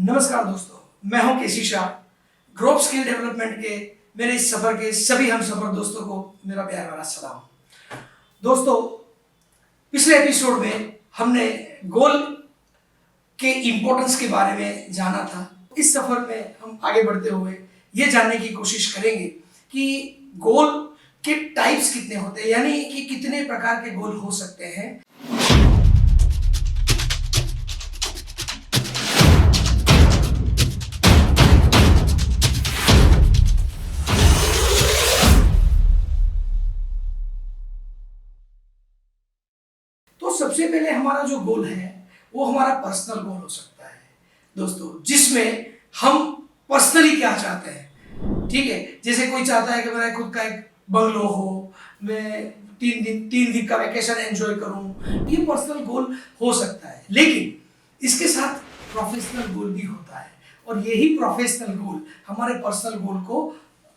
नमस्कार दोस्तों, मैं हूं केसी शाह। ग्रोथ स्किल डेवलपमेंट के मेरे इस सफर के सभी हम सफर दोस्तों को मेरा प्यार भरा सलाम। दोस्तों, पिछले एपिसोड में हमने गोल के इम्पोर्टेंस के बारे में जाना था। इस सफर में हम आगे बढ़ते हुए ये जानने की कोशिश करेंगे कि गोल के टाइप्स कितने होते हैं, यानी कि कितने प्रकार के गोल हो सकते हैं। सबसे पहले हमारा जो गोल है वो हमारा पर्सनल गोल हो सकता है दोस्तों, जिसमें हम पर्सनली क्या चाहते हैं। ठीक है, जैसे कोई चाहता है कि मेरा खुद का एक बंगलो हो, मैं 3 वीक का वैकेशन एंजॉय करूं, ये पर्सनल गोल हो सकता है। लेकिन इसके साथ प्रोफेशनल गोल भी होता है और यही प्रोफेशनल गोल हमारे पर्सनल गोल को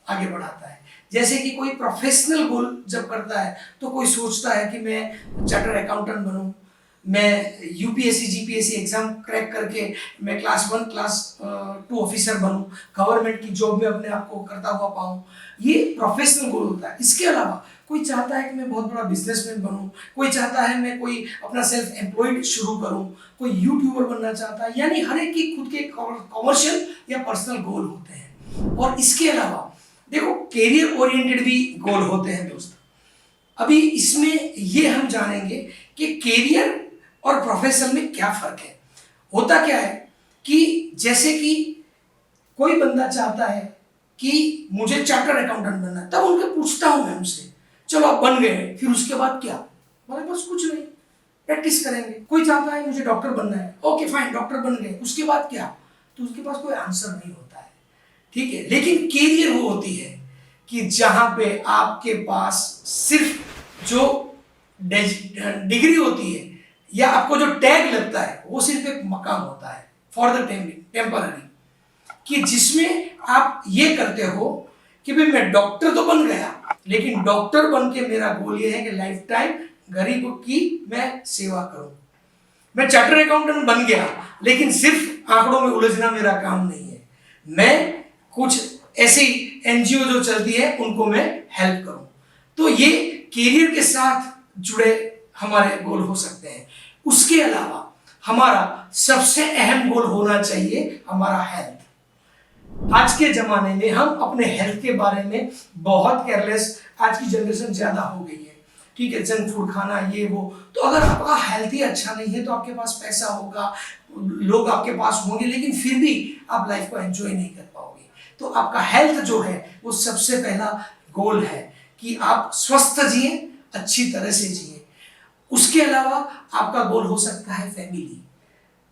आगे बढ़ाता है। जैसे कि कोई प्रोफेशनल गोल जब करता है तो कोई सोचता है कि मैं चार्टर्ड अकाउंटेंट बनूं, मैं यूपीएससी जीपीएससी एग्जाम क्रैक करके मैं क्लास 1 क्लास 2 ऑफिसर बनूं, गवर्नमेंट की जॉब में अपने आप को करता हुआ पाऊं। ये प्रोफेशनल गोल होता है। इसके अलावा कोई चाहता है कि मैं बहुत बड़ा बिजनेसमैन बनूं, कोई चाहता है मैं कोई अपना सेल्फ एम्प्लॉयड शुरू करूं, कोई यूट्यूबर बनना चाहता है। यानी हर एक की खुद के कॉमर्शियल या पर्सनल गोल होते हैं। और इसके अलावा देखो, कैरियर ओरिएंटेड भी गोल होते हैं दोस्तों। अभी इसमें ये हम जानेंगे कि कैरियर और प्रोफेशनल में क्या फर्क है। होता क्या है कि जैसे कि कोई बंदा चाहता है कि मुझे चार्टर्ड अकाउंटेंट बनना है, तब उनके पूछता हूं मैं उनसे, चलो आप बन गए, फिर उसके बाद क्या? हमारे पास कुछ नहीं, प्रैक्टिस करेंगे। कोई चाहता है मुझे डॉक्टर बनना है, ओके फाइन, डॉक्टर बन गए, उसके बाद क्या? तो उसके पास कोई आंसर नहीं होता है। ठीक है, लेकिन कैरियर वो होती है कि जहां पे आपके पास सिर्फ जो डिग्री होती है या आपको जो टैग लगता है वो सिर्फ एक मकाम होता है फॉर द टेम्पररी, कि जिसमें आप ये करते हो कि भाई मैं डॉक्टर तो बन गया, लेकिन डॉक्टर बन के मेरा गोल ये है कि लाइफ टाइम गरीबों की मैं सेवा करूं। मैं चार्टर्ड अकाउंटेंट बन गया, लेकिन सिर्फ आंकड़ों में उलझना मेरा काम नहीं है। मैं कुछ ऐसी एनजीओ जो चलती है उनको मैं हेल्प करूं। तो ये कैरियर के साथ जुड़े हमारे गोल हो सकते हैं। उसके अलावा हमारा सबसे अहम गोल होना चाहिए हमारा हेल्थ। आज के जमाने में हम अपने हेल्थ के बारे में बहुत केयरलेस, आज की जनरेशन ज्यादा हो गई है। ठीक है, जंक फूड खाना, ये वो। तो अगर आपका हेल्थ ही अच्छा नहीं है तो आपके पास पैसा होगा, लोग आपके पास होंगे, लेकिन फिर भी आप लाइफ को एंजॉय नहीं कर पाओगे। तो आपका हेल्थ जो है वो सबसे पहला गोल है कि आप स्वस्थ जिए, अच्छी तरह से जिए। उसके अलावा आपका गोल हो सकता है फैमिली।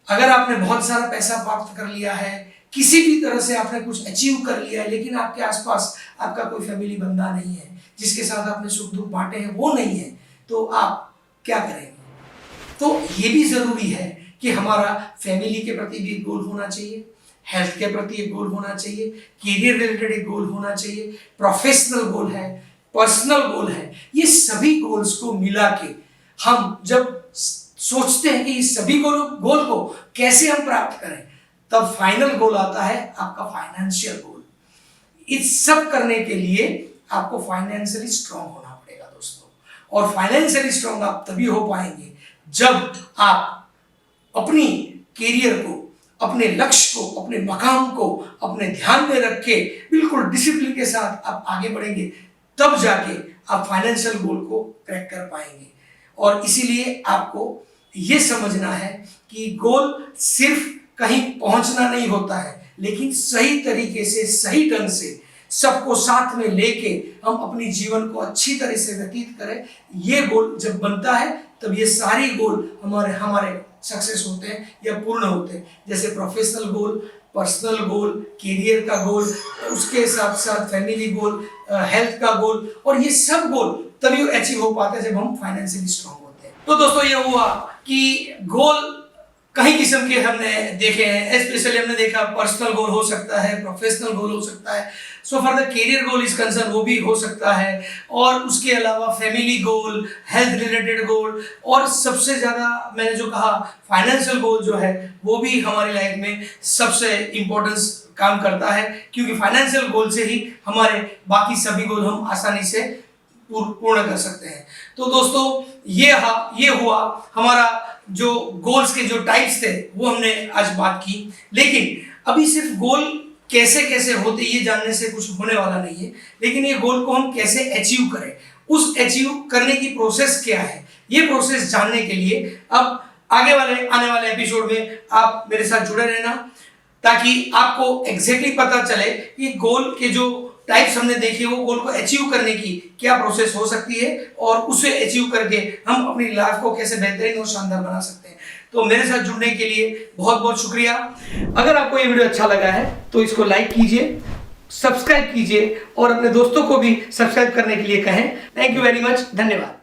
अगर आपने बहुत सारा पैसा प्राप्त कर लिया है, किसी भी तरह से आपने कुछ अचीव कर लिया है, लेकिन आपके आसपास आपका कोई फैमिली बंदा नहीं है जिसके साथ आपने सुख दुख बांटे हैं, वो नहीं है, तो आप क्या करेंगे? तो ये भी जरूरी है कि हमारा फैमिली के प्रति भी एक गोल होना चाहिए, हेल्थ के प्रति एक गोल होना चाहिए, कैरियर रिलेटेड एक गोल होना चाहिए, प्रोफेशनल गोल है, पर्सनल गोल है। ये सभी गोल्स को मिला के हम जब सोचते हैं कि इस सभी गोल को कैसे हम प्राप्त करें, तब फाइनल गोल आता है आपका फाइनेंशियल गोल। इस सब करने के लिए आपको फाइनेंशियली स्ट्रांग होना पड़ेगा दोस्तों। और फाइनेंशियली स्ट्रांग आप तभी हो पाएंगे जब आप अपनी कैरियर को, अपने लक्ष्य को, अपने मकाम को अपने ध्यान में रख के बिल्कुल डिसिप्लिन के साथ आप आगे बढ़ेंगे, तब जाके आप फाइनेंशियल गोल को क्रैक कर पाएंगे। और इसीलिए आपको ये समझना है कि गोल सिर्फ कहीं पहुंचना नहीं होता है, लेकिन सही तरीके से, सही ढंग से सबको साथ में लेके हम अपनी जीवन को अच्छी तरह से व्यतीत करें। ये गोल जब बनता है तब ये सारे गोल हमारे सक्सेस होते हैं या पूर्ण होते हैं। जैसे प्रोफेशनल गोल, पर्सनल गोल, कैरियर का गोल, उसके साथ साथ फैमिली गोल, हेल्थ का गोल, और ये सब गोल तभी अचीव हो पाते हैं जब हम फाइनेंशियली स्ट्रांग होते हैं। तो दोस्तों, ये हुआ कि गोल कई किस्म के हमने देखे हैं। स्पेशली हमने देखा पर्सनल गोल हो सकता है, प्रोफेशनल गोल हो सकता है, so for the career goal is concern वो भी हो सकता है, और उसके अलावा फैमिली गोल, हेल्थ रिलेटेड गोल, और सबसे ज़्यादा मैंने जो कहा फाइनेंशियल गोल जो है वो भी हमारी लाइफ में सबसे इम्पोर्टेंस काम करता है, क्योंकि फाइनेंशियल गोल से ही हमारे बाकी सभी गोल हम आसानी से पूर्ण कर सकते हैं। तो दोस्तों ये हुआ हमारा जो गोल्स के जो टाइप्स थे वो हमने आज बात की। लेकिन अभी सिर्फ गोल कैसे कैसे होते ये जानने से कुछ होने वाला नहीं है, लेकिन ये गोल को हम कैसे अचीव करें, उस अचीव करने की प्रोसेस क्या है, ये प्रोसेस जानने के लिए अब आने वाले एपिसोड में आप मेरे साथ जुड़े रहना, ताकि आपको एग्जैक्टली पता चले कि गोल के जो टाइप्स हमने देखे वो गोल को अचीव करने की क्या प्रोसेस हो सकती है, और उसे अचीव करके हम अपनी लाइफ को कैसे बेहतरीन और शानदार बना सकते हैं। तो मेरे साथ जुड़ने के लिए बहुत बहुत शुक्रिया। अगर आपको ये वीडियो अच्छा लगा है तो इसको लाइक कीजिए, सब्सक्राइब कीजिए, और अपने दोस्तों को भी सब्सक्राइब करने के लिए कहें। थैंक यू वेरी मच, धन्यवाद।